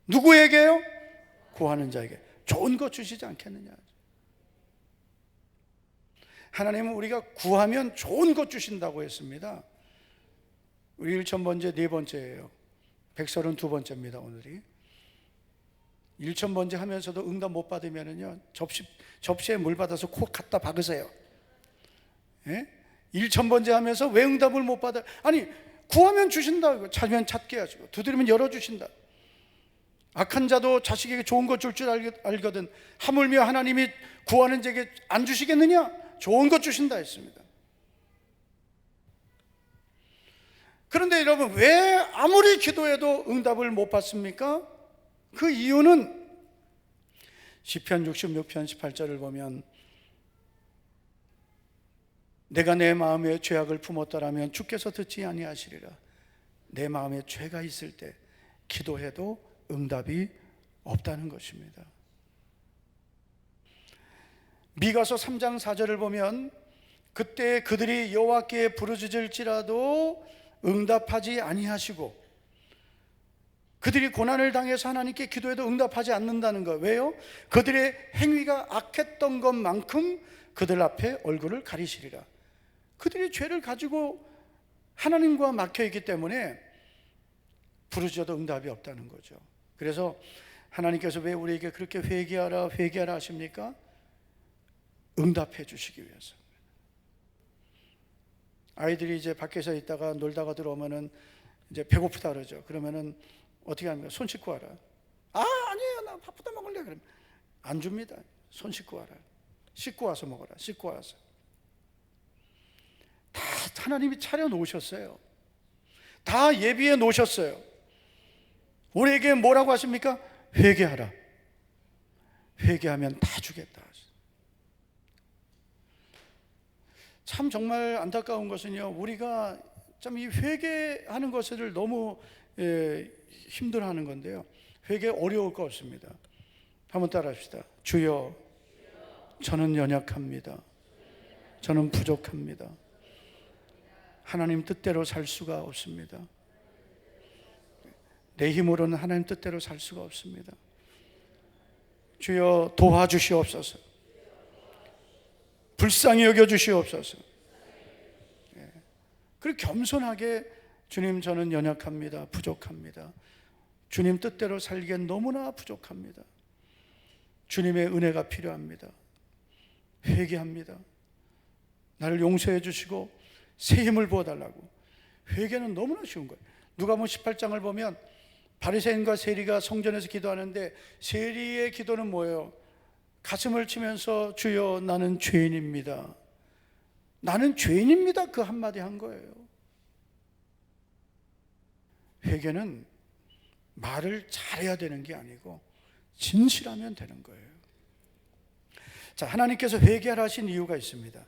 누구에게요? 구하는 자에게 좋은 것 주시지 않겠느냐. 하나님은 우리가 구하면 좋은 것 주신다고 했습니다. 우리 1000번째 네 번째예요. 132번째입니다 오늘이. 1000번째 하면서도 응답 못 받으면은요, 접시에 물 받아서 코 갖다 박으세요. 예? 1000번째 하면서 왜 응답을 못 받아? 아니, 구하면 주신다. 찾으면 찾게 하시고, 두드리면 열어주신다. 악한 자도 자식에게 좋은 것 줄 줄 알거든. 하물며 하나님이 구하는 자에게 안 주시겠느냐? 좋은 것 주신다 했습니다. 그런데 여러분, 왜 아무리 기도해도 응답을 못 받습니까? 그 이유는 시편 66편 18절을 보면, 내가 내 마음에 죄악을 품었더라면 주께서 듣지 아니하시리라. 내 마음에 죄가 있을 때 기도해도 응답이 없다는 것입니다. 미가서 3장 4절을 보면, 그때 그들이 여호와께 부르짖을지라도 응답하지 아니하시고, 그들이 고난을 당해서 하나님께 기도해도 응답하지 않는다는 거. 왜요? 그들의 행위가 악했던 것만큼 그들 앞에 얼굴을 가리시리라. 그들이 죄를 가지고 하나님과 막혀있기 때문에 부르짖어도 응답이 없다는 거죠. 그래서 하나님께서 왜 우리에게 그렇게 회개하라 회개하라 하십니까? 응답해 주시기 위해서. 아이들이 이제 밖에서 있다가 놀다가 들어오면은 이제 배고프다 그러죠. 그러면은 어떻게 합니까? 손 씻고 와라. 아, 아니에요, 나 밥부터 먹을래. 그러면 안 줍니다. 손 씻고 와라. 씻고 와서 먹어라. 씻고 와서. 다 하나님이 차려 놓으셨어요. 다 예비해 놓으셨어요. 우리에게 뭐라고 하십니까? 회개하라. 회개하면 다 주겠다. 참 정말 안타까운 것은요, 우리가 참 이 회개하는 것을 너무 힘들어하는 건데요, 회개 어려울 거 없습니다. 한번 따라합시다. 주여, 저는 연약합니다. 저는 부족합니다. 하나님 뜻대로 살 수가 없습니다. 내 힘으로는 하나님 뜻대로 살 수가 없습니다. 주여 도와주시옵소서. 불쌍히 여겨주시옵소서. 그리고 겸손하게 주님, 저는 연약합니다. 부족합니다. 주님 뜻대로 살기엔 너무나 부족합니다. 주님의 은혜가 필요합니다. 회개합니다. 나를 용서해 주시고 새 힘을 부어달라고. 회개는 너무나 쉬운 거예요. 누가복음 18장을 보면 바리새인과 세리가 성전에서 기도하는데, 세리의 기도는 뭐예요? 가슴을 치면서 주여 나는 죄인입니다. 나는 죄인입니다. 그 한마디 한 거예요. 회개는 말을 잘해야 되는 게 아니고 진실하면 되는 거예요. 자, 하나님께서 회개하라 하신 이유가 있습니다.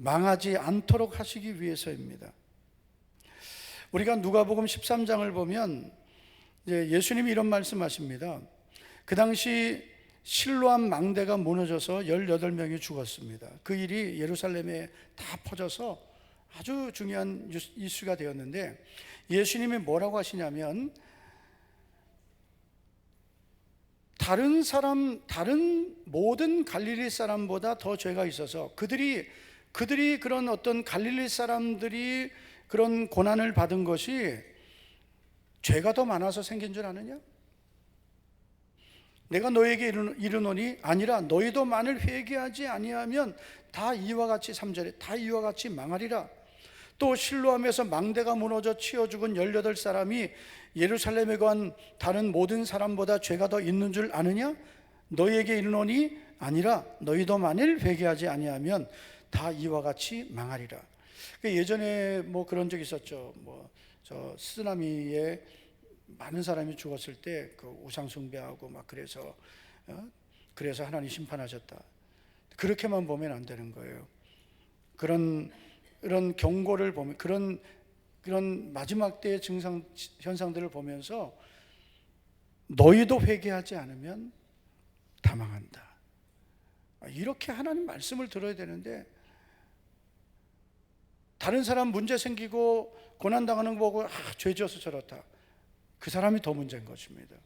망하지 않도록 하시기 위해서입니다. 우리가 누가복음 13장을 보면 예수님이 이런 말씀하십니다. 그 당시 실로암 망대가 무너져서 18명이 죽었습니다. 그 일이 예루살렘에 다 퍼져서 아주 중요한 이슈가 되었는데, 예수님이 뭐라고 하시냐면, 다른 모든 갈릴리 사람보다 더 죄가 있어서 그들이 그런 어떤 갈릴리 사람들이 그런 고난을 받은 것이 죄가 더 많아서 생긴 줄 아느냐? 내가 너에게 이르노니 아니라 너희도 만일 회개하지 아니하면 다 이와 같이 3절에 다 이와 같이 망하리라. 또 실로암에서 망대가 무너져 치어 죽은 18사람이 예루살렘에 간 다른 모든 사람보다 죄가 더 있는 줄 아느냐? 너희에게 이르노니 아니라 너희도 만일 회개하지 아니하면 다 이와 같이 망하리라. 예전에 뭐 그런 적이 있었죠. 저 쓰나미에 많은 사람이 죽었을 때 그 우상 숭배하고 막 그래서 하나님 심판하셨다. 그렇게만 보면 안 되는 거예요. 그런 경고를 보면, 그런 마지막 때의 현상들을 보면서 너희도 회개하지 않으면 다 망한다. 이렇게 하나님 말씀을 들어야 되는데, 다른 사람 문제 생기고 고난당하는 거 보고 죄 지어서 저렇다. 그 사람이 더 문제인 것입니다.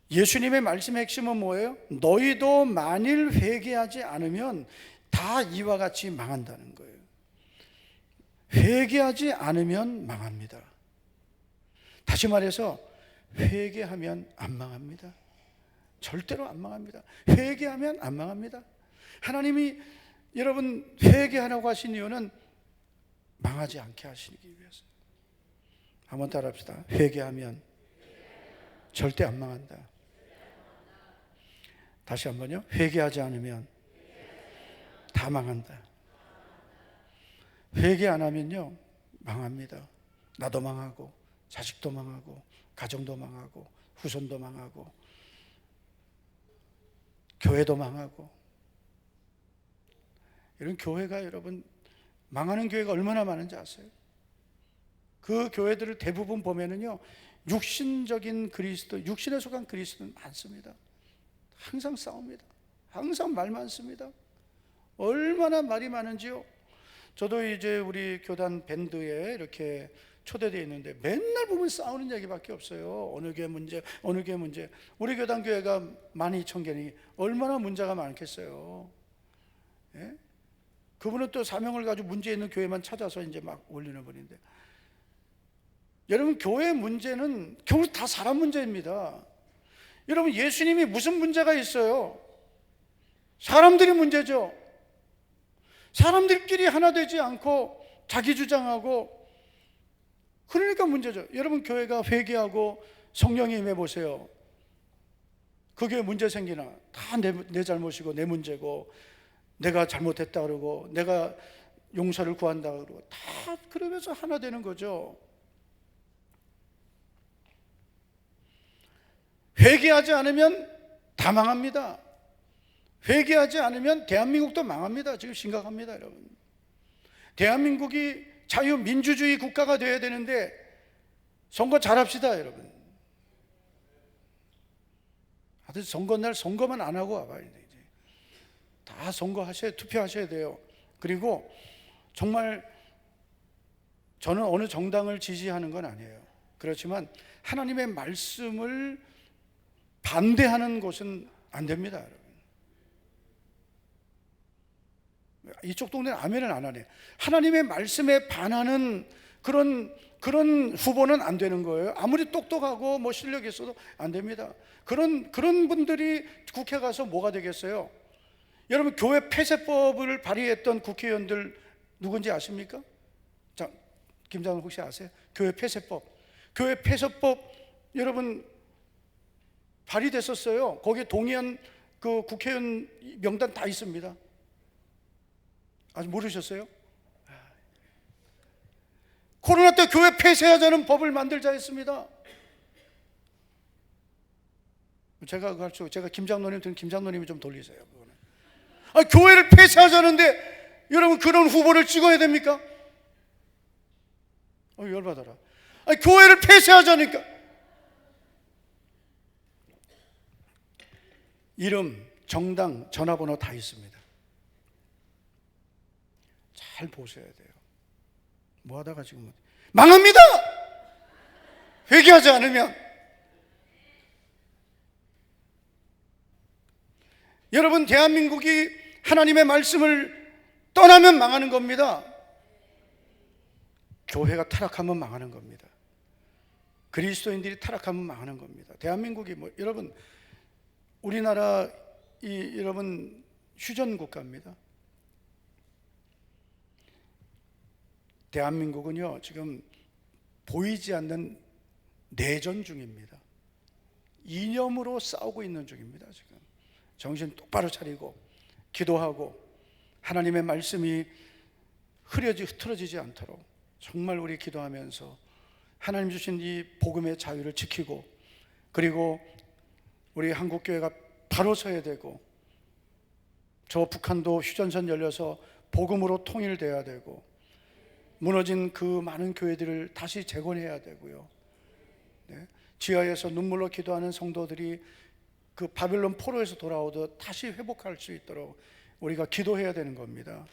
예수님의 말씀의 핵심은 뭐예요? 너희도 만일 회개하지 않으면 다 이와 같이 망한다는 거예요. 회개하지 않으면 망합니다. 다시 말해서 회개하면 안 망합니다. 절대로 안 망합니다. 회개하면 안 망합니다. 하나님이 여러분 회개하라고 하신 이유는 망하지 않게 하시기 위해서. 한번 따라합시다. 회개하면 절대 안 망한다. 다시 한번요. 회개하지 않으면 다 망한다. 회개 안 하면요 망합니다. 나도 망하고 자식도 망하고 가정도 망하고 후손도 망하고 교회도 망하고. 이런 교회가, 여러분 망하는 교회가 얼마나 많은지 아세요? 그 교회들을 대부분 보면은요 육신적인 그리스도, 육신에 속한 그리스도는 많습니다. 항상 싸웁니다. 항상 말 많습니다. 얼마나 말이 많은지요. 저도 이제 우리 교단 밴드에 이렇게 초대되어 있는데 맨날 보면 싸우는 얘기밖에 없어요. 어느 교회 문제, 어느 교회 문제. 우리 교단 교회가 12,000개니 얼마나 문제가 많겠어요. 예? 그분은 또 사명을 가지고 문제 있는 교회만 찾아서 이제 막 올리는 분인데, 여러분 교회 문제는 결국 다 사람 문제입니다. 여러분 예수님이 무슨 문제가 있어요? 사람들이 문제죠. 사람들끼리 하나 되지 않고 자기 주장하고, 그러니까 문제죠. 여러분 교회가 회개하고 성령이 임해 보세요. 그 교회 문제 생기나 다 내 잘못이고 내 문제고, 내가 잘못했다 그러고 내가 용서를 구한다 그러고, 다 그러면서 하나 되는 거죠. 회개하지 않으면 다 망합니다. 회개하지 않으면 대한민국도 망합니다. 지금 심각합니다, 여러분. 대한민국이 자유민주주의 국가가 되어야 되는데 선거 잘합시다, 여러분. 하여튼 선거날 선거만 안 하고 와봐야 돼. 다 투표하셔야 돼요. 그리고 정말 저는 어느 정당을 지지하는 건 아니에요. 그렇지만 하나님의 말씀을 반대하는 곳은 안 됩니다, 여러분. 이쪽 동네는 아멘을 안 하네. 하나님의 말씀에 반하는 그런 후보는 안 되는 거예요. 아무리 똑똑하고 뭐 실력이 있어도 안 됩니다. 그런 분들이 국회 가서 뭐가 되겠어요? 여러분, 교회 폐쇄법을 발의했던 국회의원들 누군지 아십니까? 자, 김장훈 혹시 아세요? 교회 폐쇄법 여러분 발의됐었어요. 거기에 동의한 그 국회의원 명단 다 있습니다. 아직 모르셨어요? 코로나 때 교회 폐쇄하자는 법을 만들자 했습니다. 제가 김장로님 든 김장로님이 좀 돌리세요. 그거는. 교회를 폐쇄하자는데 여러분 그런 후보를 찍어야 됩니까? 열받아라. 교회를 폐쇄하자니까. 이름, 정당, 전화번호 다 있습니다. 잘 보셔야 돼요. 뭐 하다가 지금 망합니다. 회개하지 않으면. 여러분, 대한민국이 하나님의 말씀을 떠나면 망하는 겁니다. 교회가 타락하면 망하는 겁니다. 그리스도인들이 타락하면 망하는 겁니다. 대한민국이 여러분, 우리나라 여러분 휴전 국가입니다. 대한민국은요 지금 보이지 않는 내전 중입니다. 이념으로 싸우고 있는 중입니다. 지금 정신 똑바로 차리고 기도하고 하나님의 말씀이 흐트러지지 않도록 정말 우리 기도하면서 하나님 주신 이 복음의 자유를 지키고, 그리고 우리 한국교회가 바로 서야 되고, 저 북한도 휴전선 열려서 복음으로 통일돼야 되고, 무너진 그 많은 교회들을 다시 재건해야 되고요. 네? 지하에서 눈물로 기도하는 성도들이 그 바벨론 포로에서 돌아오듯 다시 회복할 수 있도록 우리가 기도해야 되는 겁니다.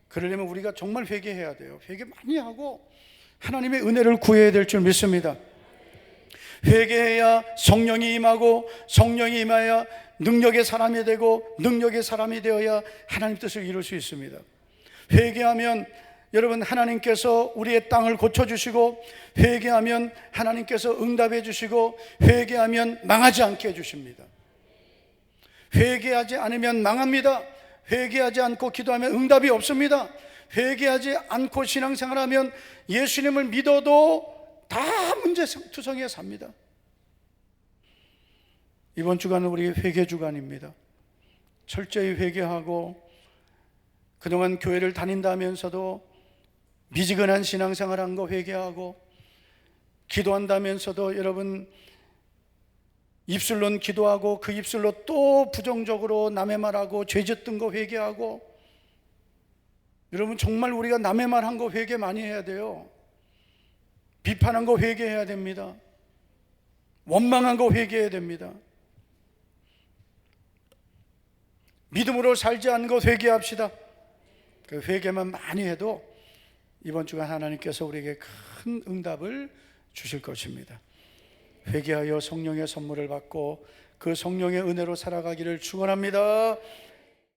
그러려면 우리가 정말 회개해야 돼요. 회개 많이 하고 하나님의 은혜를 구해야 될 줄 믿습니다. 회개해야 성령이 임하고, 성령이 임하여 능력의 사람이 되고, 능력의 사람이 되어야 하나님 뜻을 이룰 수 있습니다. 회개하면 여러분 하나님께서 우리의 땅을 고쳐주시고, 회개하면 하나님께서 응답해 주시고, 회개하면 망하지 않게 해주십니다. 회개하지 않으면 망합니다. 회개하지 않고 기도하면 응답이 없습니다. 회개하지 않고 신앙생활하면 예수님을 믿어도 다 문제투성이에 삽니다. 이번 주간은 우리 회개 주간입니다. 철저히 회개하고, 그동안 교회를 다닌다면서도 미지근한 신앙생활한 거 회개하고, 기도한다면서도 여러분 입술로는 기도하고 그 입술로 또 부정적으로 남의 말하고 죄짓던 거 회개하고. 여러분 정말 우리가 남의 말한 거 회개 많이 해야 돼요. 비판한 거 회개해야 됩니다. 원망한 거 회개해야 됩니다. 믿음으로 살지 않은 것 회개합시다. 그 회개만 많이 해도 이번 주간 하나님께서 우리에게 큰 응답을 주실 것입니다. 회개하여 성령의 선물을 받고 그 성령의 은혜로 살아가기를 축원합니다.